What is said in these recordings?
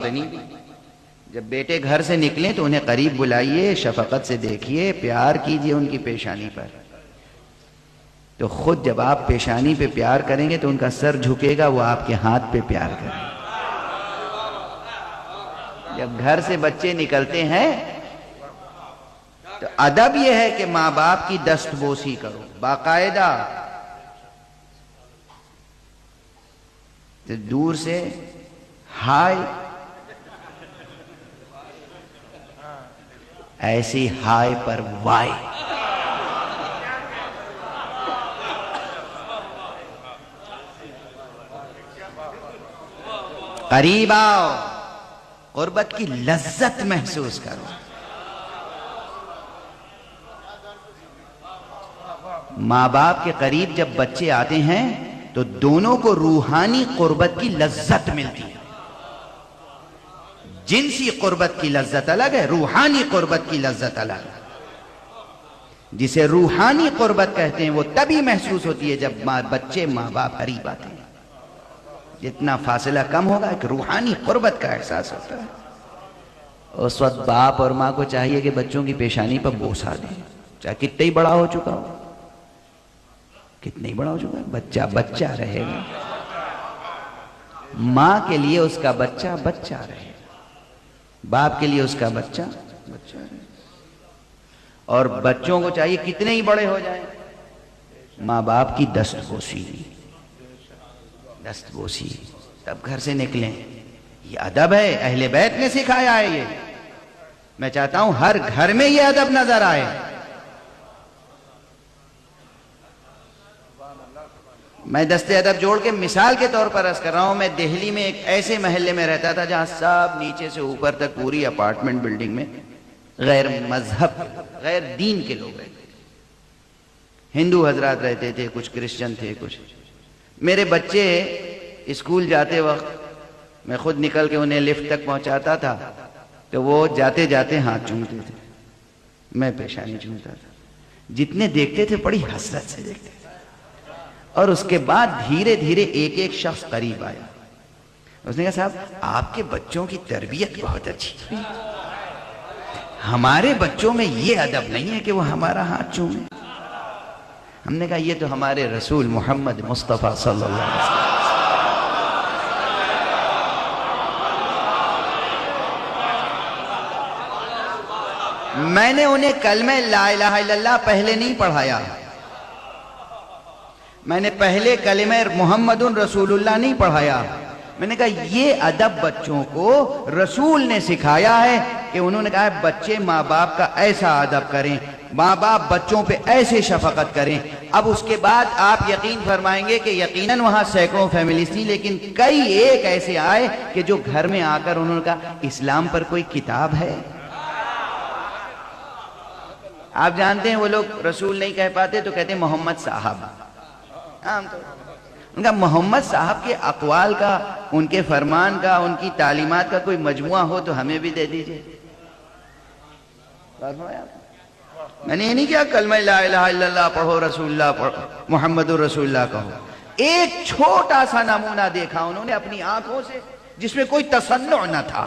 نہیں. جب بیٹے گھر سے نکلیں تو انہیں قریب بلائیے، شفقت سے دیکھیے، پیار کیجئے ان کی پیشانی پر. تو خود جب آپ پیشانی پہ پیار کریں گے تو ان کا سر جھکے گا، وہ آپ کے ہاتھ پہ پیار کریں گے. جب گھر سے بچے نکلتے ہیں تو ادب یہ ہے کہ ماں باپ کی دست بوسی کرو باقاعدہ. تو دور سے ہائے، ایسی ہائے پر وائے. قریب آؤ، قربت کی لذت محسوس کرو. ماں باپ کے قریب جب بچے آتے ہیں تو دونوں کو روحانی قربت کی لذت ملتی ہے. جنسی قربت کی لذت الگ ہے، روحانی قربت کی لذت الگ ہے. جسے روحانی قربت کہتے ہیں وہ تبھی محسوس ہوتی ہے جب بچے ماں باپ قریب آتے ہیں. جتنا فاصلہ کم ہوگا ایک روحانی قربت کا احساس ہوتا ہے. اس وقت باپ اور ماں کو چاہیے کہ بچوں کی پیشانی پر بوسہ دیں، چاہے کتنا ہی بڑا ہو چکا ہو. کتنا ہی بڑا ہو چکا ہے، بچہ بچہ رہے گا. ماں کے لیے اس کا بچہ بچہ رہے گا، باپ کے لیے اس کا بچہ بچہ رہے گا. اور بچوں کو چاہیے کتنے ہی بڑے ہو جائیں ماں باپ کی دست بوسی تب گھر سے نکلیں. یہ ادب ہے، اہل بیت نے سکھایا ہے. یہ میں چاہتا ہوں ہر گھر میں یہ ادب نظر آئے. میں دست ادب جوڑ کے مثال کے طور پر عرض کر رہا ہوں. میں دہلی میں ایک ایسے محلے میں رہتا تھا جہاں سب نیچے سے اوپر تک پوری اپارٹمنٹ بلڈنگ میں غیر مذہب غیر دین کے لوگ رہتے تھے. ہندو حضرات رہتے تھے، کچھ کرسچن تھے، کچھ. میرے بچے اسکول جاتے وقت میں خود نکل کے انہیں لفٹ تک پہنچاتا تھا تو وہ جاتے جاتے ہاتھ چومتے تھے، میں پیشانی چومتا تھا. جتنے دیکھتے تھے بڑی حسرت سے دیکھتے تھے. اور اس کے بعد دھیرے دھیرے ایک ایک شخص قریب آیا. اس نے کہا صاحب آپ کے بچوں کی تربیت بہت اچھی ہے، ہمارے بچوں میں یہ ادب نہیں ہے کہ وہ ہمارا ہاتھ چومیں. ہم نے کہا یہ تو ہمارے رسول محمد مصطفیٰ صلی اللہ علیہ وسلم. میں نے انہیں کلمہ لا الہ الا اللہ پہلے نہیں پڑھایا. میں نے پہلے کلمہ محمد رسول اللہ نہیں پڑھایا. میں نے کہا یہ ادب بچوں کو رسول نے سکھایا ہے کہ انہوں نے کہا ہے بچے ماں باپ کا ایسا ادب کریں، ماں باپ بچوں پہ ایسے شفقت کریں. اب اس کے بعد آپ یقین فرمائیں گے کہ یقیناً وہاں سینکڑوں فیملیز تھی، لیکن کئی ایک ایسے آئے کہ جو گھر میں آ کر انہوں نے کہا اسلام پر کوئی کتاب ہے. آپ جانتے ہیں وہ لوگ رسول نہیں کہہ پاتے تو کہتے ہیں محمد صاحب. ان کا محمد صاحب کے اقوال کا، ان کے فرمان کا، ان کی تعلیمات کا کوئی مجموعہ ہو تو ہمیں بھی دے دیجئے. میں نے یہ نہیں کیا کلمہ لا الہ الا اللہ پڑھو، رسول اللہ پڑھو، محمد رسول اللہ کہو. ایک چھوٹا سا نمونہ دیکھا انہوں نے اپنی آنکھوں سے جس میں کوئی تصنع نہ تھا،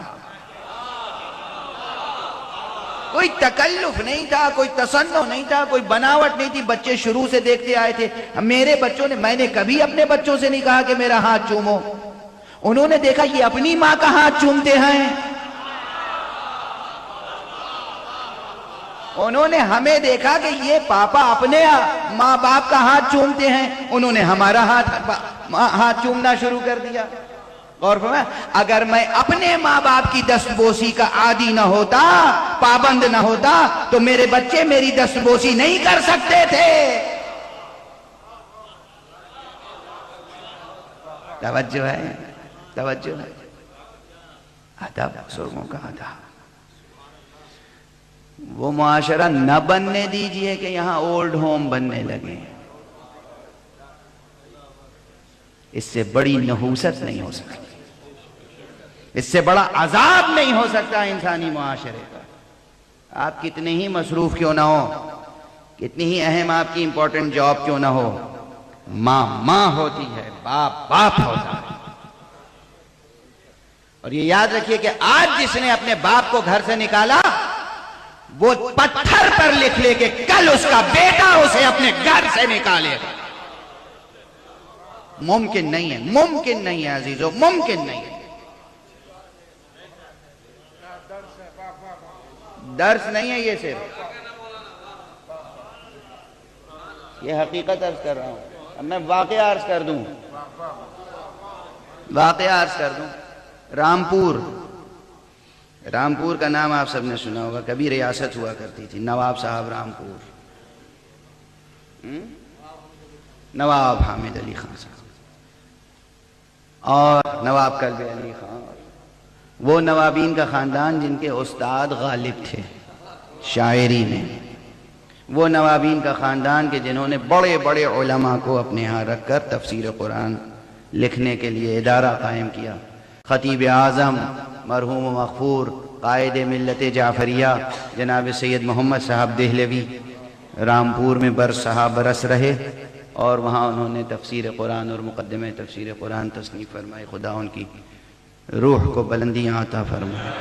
کوئی تکلف نہیں تھا، کوئی تصنع نہیں تھا، کوئی بناوٹ نہیں تھی. بچے شروع سے دیکھتے آئے تھے. میرے بچوں نے، میں نے کبھی اپنے بچوں سے نہیں کہا کہ میرا ہاتھ چومو. انہوں نے دیکھا یہ اپنی ماں کا ہاتھ چومتے ہیں. انہوں نے ہمیں دیکھا کہ یہ پاپا اپنے ماں باپ کا ہاتھ چومتے ہیں، انہوں نے ہمارا ہاتھ چومنا شروع کر دیا. اور اگر میں اپنے ماں باپ کی دست بوسی کا عادی نہ ہوتا، پابند نہ ہوتا، تو میرے بچے میری دست بوسی نہیں کر سکتے تھے. توجہ ہے، توجہ ہے. ادب بزرگوں کا ادب. وہ معاشرہ نہ بننے دیجئے کہ یہاں اولڈ ہوم بننے لگے. اس سے بڑی نحوست نہیں ہو سکتی، اس سے بڑا عذاب نہیں ہو سکتا انسانی معاشرے کا. آپ کتنے ہی مصروف کیوں نہ ہو، کتنی ہی اہم آپ کی امپورٹنٹ جاب کیوں نہ ہو، ماں ماں ہوتی ہے، باپ باپ ہوتا ہے. اور یہ یاد رکھیے کہ آج جس نے اپنے باپ کو گھر سے نکالا وہ پتھر پر لکھ لے کہ کل اس کا بیٹا اسے اپنے گھر سے نکالے گا. ممکن نہیں ہے، ممکن نہیں ہے عزیزو، ممکن نہیں ہے. درس نہیں ہے یہ، صرف یہ حقیقت عرض کر رہا ہوں. اب میں واقعہ عرض کر دوں، واقعہ عرض کر دوں. رامپور کا نام آپ سب نے سنا ہوگا، کبھی ریاست ہوا کرتی تھی. نواب صاحب رامپور، نواب حامد علی خان صاحب اور نواب کلب علی خان، وہ نوابین کا خاندان جن کے استاد غالب تھے شاعری میں. وہ نوابین کا خاندان کے جنہوں نے بڑے بڑے علماء کو اپنے ہاں رکھ کر تفسیر قرآن لکھنے کے لیے ادارہ قائم کیا. خطیب اعظم مرحوم و مغفور قائد ملت جعفریہ جناب سید محمد صاحب دہلوی رامپور میں برس رہے اور وہاں انہوں نے تفسیر قرآن اور مقدمہ تفسیر قرآن تصنیف فرمائے. خدا ان کی روح کو بلندیاں عطا فرمائے.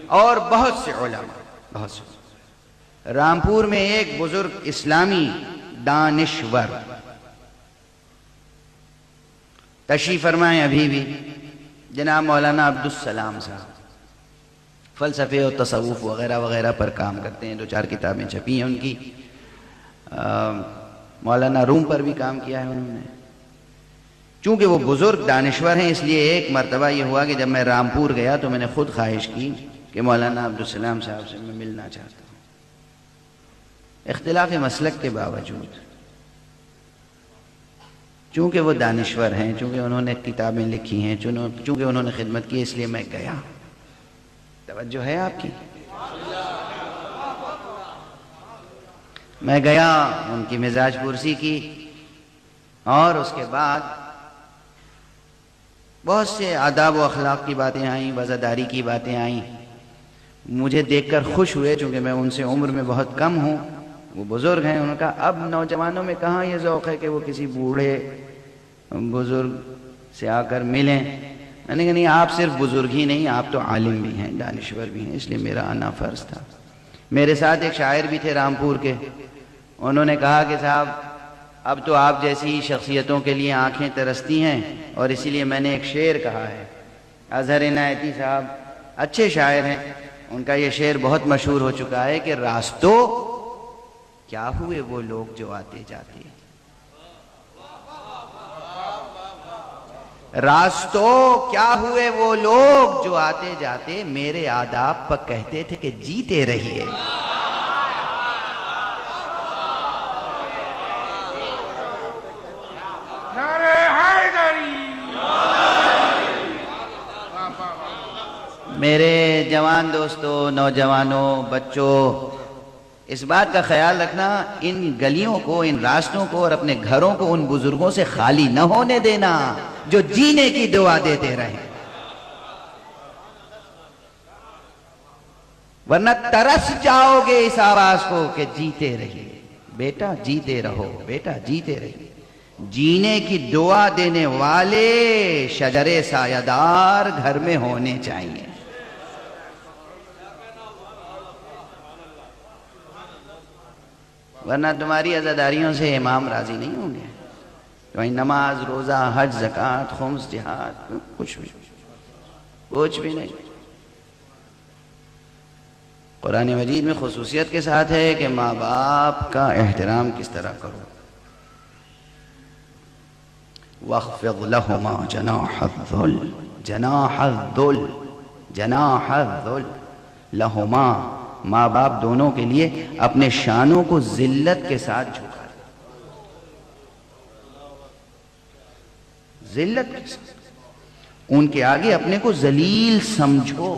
اور بہت سے علماء، بہت سے. رامپور میں ایک بزرگ اسلامی دانشور تشریف فرمائیں ابھی بھی، جناب مولانا عبدالسلام صاحب. فلسفے اور تصوف وغیرہ وغیرہ پر کام کرتے ہیں، 2-4 کتابیں چھپی ہیں ان کی. مولانا روم پر بھی کام کیا ہے انہوں نے. چونکہ وہ بزرگ دانشور ہیں اس لیے ایک مرتبہ یہ ہوا کہ جب میں رامپور گیا تو میں نے خود خواہش کی کہ مولانا عبدالسلام صاحب سے میں ملنا چاہتا ہوں. اختلاف مسلک کے باوجود، چونکہ وہ دانشور ہیں، چونکہ انہوں نے کتابیں لکھی ہیں، چونکہ انہوں نے خدمت کی، اس لیے میں گیا. توجہ ہے آپ کی؟ میں گیا، ان کی مزاج پرسی کی اور اس کے بعد بہت سے آداب و اخلاق کی باتیں آئیں، وزاداری کی باتیں آئیں. مجھے دیکھ کر خوش ہوئے، چونکہ میں ان سے عمر میں بہت کم ہوں. وہ بزرگ ہیں. انہوں نے کہا اب نوجوانوں میں کہاں یہ ذوق ہے کہ وہ کسی بوڑھے بزرگ سے آ کر ملیں. میں نے کہا نہیں، آپ صرف بزرگ ہی نہیں، آپ تو عالم بھی ہیں، دانشور بھی ہیں، اس لیے میرا آنا فرض تھا. میرے ساتھ ایک شاعر بھی تھے رامپور کے. انہوں نے کہا کہ صاحب اب تو آپ جیسی شخصیتوں کے لیے آنکھیں ترستی ہیں اور اسی لیے میں نے ایک شعر کہا ہے. اظہر عنایتی صاحب اچھے شاعر ہیں، ان کا یہ شعر بہت مشہور ہو چکا ہے کہ راستوں کیا ہوئے وہ لوگ جو آتے جاتے، راستوں کیا ہوئے وہ لوگ جو آتے جاتے، میرے آداب پر کہتے تھے کہ جیتے رہیے. میرے جوان دوستوں، نوجوانوں، بچوں، اس بات کا خیال رکھنا، ان گلیوں کو، ان راستوں کو اور اپنے گھروں کو ان بزرگوں سے خالی نہ ہونے دینا جو جینے کی دعا دیتے رہے، ورنہ ترس جاؤ گے اس آواز کو کہ جیتے رہیے. بیٹا جیتے رہو، بیٹا جیتے رہیے. جینے کی دعا دینے والے شجر سایہ دار گھر میں ہونے چاہیے. ورنہ تمہاری عزاداریوں سے امام راضی نہیں ہوں گے. تمہاری نماز، روزہ، حج، زکوٰۃ، خمس، جہاد، کچھ بھی نہیں. قرآن مجید میں خصوصیت کے ساتھ ہے کہ ماں باپ کا احترام کس طرح کرو. وَاخْفِضْ لَهُمَا جَنَاحَ الذُّلِّ لَهُمَا، ماں باپ دونوں کے لیے اپنے شانوں کو ذلت کے ساتھ جھکا دو. ذلت کے ساتھ ان کے آگے اپنے کو ذلیل سمجھو.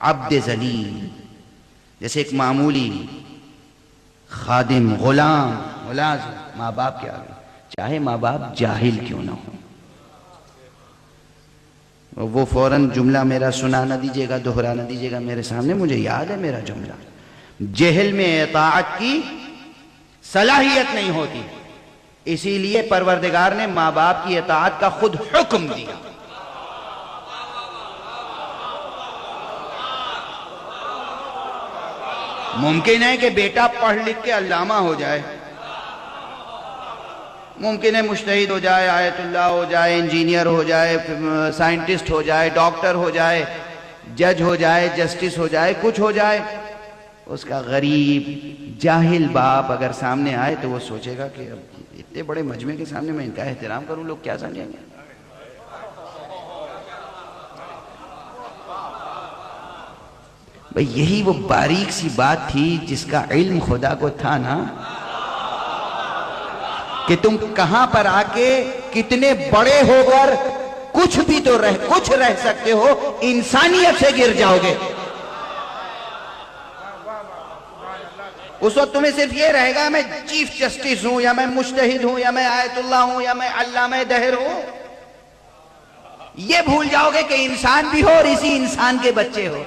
عبد ذلیل، جیسے ایک معمولی خادم، غلام، ملازم ماں باپ کے آگے، چاہے ماں باپ جاہل کیوں نہ ہو. وہ فوراً جملہ میرا سنا نہ دیجیے گا، دہرا نہ دیجیے گا میرے سامنے، مجھے یاد ہے میرا جملہ. جہل میں اطاعت کی صلاحیت نہیں ہوتی، اسی لیے پروردگار نے ماں باپ کی اطاعت کا خود حکم دیا. ممکن ہے کہ بیٹا پڑھ لکھ کے علامہ ہو جائے، ممکن ہے مجتہد ہو جائے، آیت اللہ ہو جائے، انجینئر ہو جائے، سائنٹسٹ ہو جائے، ڈاکٹر ہو جائے، جج ہو جائے، جسٹس ہو جائے، کچھ ہو جائے۔ اس کا غریب جاہل باپ اگر سامنے آئے تو وہ سوچے گا کہ اب اتنے بڑے مجمع کے سامنے میں ان کا احترام کروں، لوگ کیا سمجھیں گے؟ بھئی یہی وہ باریک سی بات تھی جس کا علم خدا کو تھا نا، کہ تم کہاں پر آ کے کتنے بڑے ہو کر کچھ بھی تو کچھ رہ سکتے ہو، انسانیت سے گر جاؤ گے۔ اس وقت تمہیں صرف یہ رہے گا میں چیف جسٹس ہوں، یا میں مجتہد ہوں، یا میں آیت اللہ ہوں، یا میں علامہ دہر ہوں۔ یہ بھول جاؤ گے کہ انسان بھی ہو اور اسی انسان کے بچے ہو۔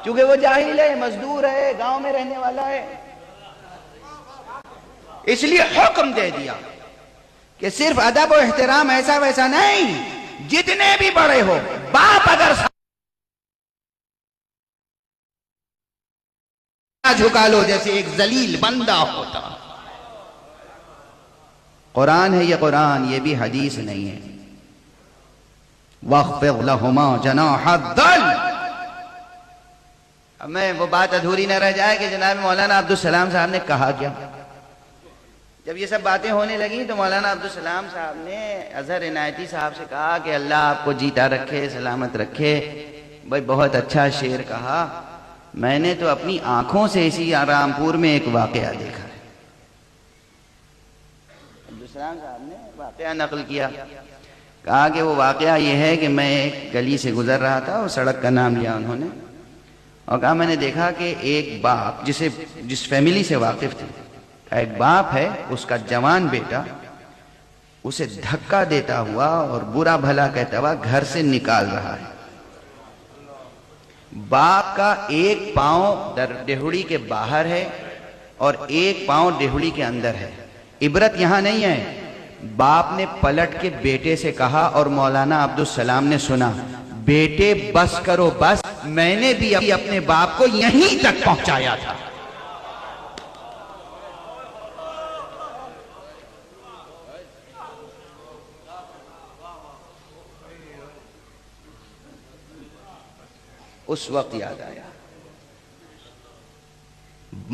چونکہ وہ جاہل ہے، مزدور ہے، گاؤں میں رہنے والا ہے، اس لیے حکم دے دیا کہ صرف ادب و احترام ایسا ویسا نہیں، جتنے بھی بڑے ہو، باپ اگر جھکا لو جیسے ایک ذلیل بندہ ہوتا۔ قرآن ہے یہ، قرآن، یہ بھی حدیث نہیں ہے۔ وَاخْفِضْ لَهُمَا جَنَاحَ الذُّلِّ۔ اب میں وہ بات ادھوری نہ رہ جائے کہ جناب مولانا عبدالسلام صاحب نے کہا کیا۔ جب یہ سب باتیں ہونے لگیں تو مولانا عبدالسلام صاحب نے اظہر عنایتی صاحب سے کہا کہ اللہ آپ کو جیتا رکھے، سلامت رکھے، بھائی بہت اچھا شعر کہا، میں نے تو اپنی آنکھوں سے اسی رامپور میں ایک واقعہ دیکھا ہے۔ عبدالسلام صاحب نے واقعہ نقل کیا، کہا کہ وہ واقعہ یہ ہے کہ میں ایک گلی سے گزر رہا تھا، اور سڑک کا نام لیا انہوں نے، اور کہا میں نے دیکھا کہ ایک باپ جس فیملی سے واقف تھے، ایک باپ ہے، اس کا جوان بیٹا اسے دھکا دیتا ہوا اور برا بھلا کہتا ہوا گھر سے نکال رہا ہے۔ باپ کا ایک پاؤں ڈہوڑی کے باہر ہے اور ایک پاؤں ڈہوڑی کے اندر ہے۔ عبرت یہاں نہیں ہے، باپ نے پلٹ کے بیٹے سے کہا، اور مولانا عبدالسلام نے سنا، بیٹے بس کرو بس، میں نے بھی اپنے باپ کو یہیں تک پہنچایا تھا۔ اس وقت یاد آیا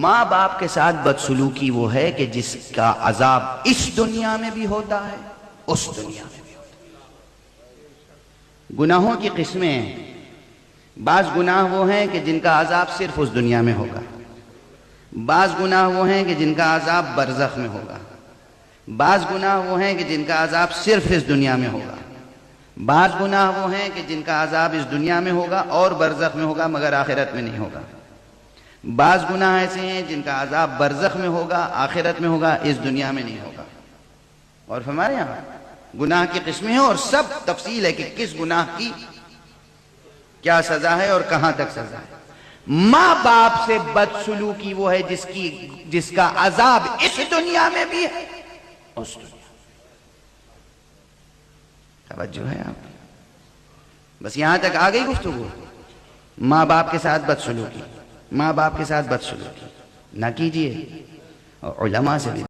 ماں باپ کے ساتھ بدسلوکی وہ ہے کہ جس کا عذاب اس دنیا میں بھی ہوتا ہے، اس دنیا میں بھی ہوتا ہے۔ گناہوں کی قسمیں ہیں، بعض گناہ وہ ہیں کہ جن کا عذاب صرف اس دنیا میں ہوگا، بعض گناہ وہ ہیں کہ جن کا عذاب برزخ میں ہوگا، بعض گناہ وہ ہیں کہ جن کا عذاب صرف اس دنیا میں ہوگا، بعض گناہ وہ ہیں کہ جن کا عذاب اس دنیا میں ہوگا اور برزخ میں ہوگا مگر آخرت میں نہیں ہوگا، بعض گناہ ایسے ہیں جن کا عذاب برزخ میں ہوگا، آخرت میں ہوگا، اس دنیا میں نہیں ہوگا۔ اور ہمارے یہاں گناہ کی قسمیں ہیں اور سب تفصیل ہے کہ کس گناہ کی کیا سزا ہے اور کہاں تک سزا ہے۔ ماں باپ سے بدسلوکی وہ ہے جس کا عذاب اس دنیا میں بھی ہے، اس دنیا۔ توجہ ہے آپ؟ بس یہاں تک آ گئی گفتگو۔ ماں باپ کے ساتھ بدسلوکی، ماں باپ کے ساتھ بدسلوکی نہ کیجیے، اور علماء سے بھی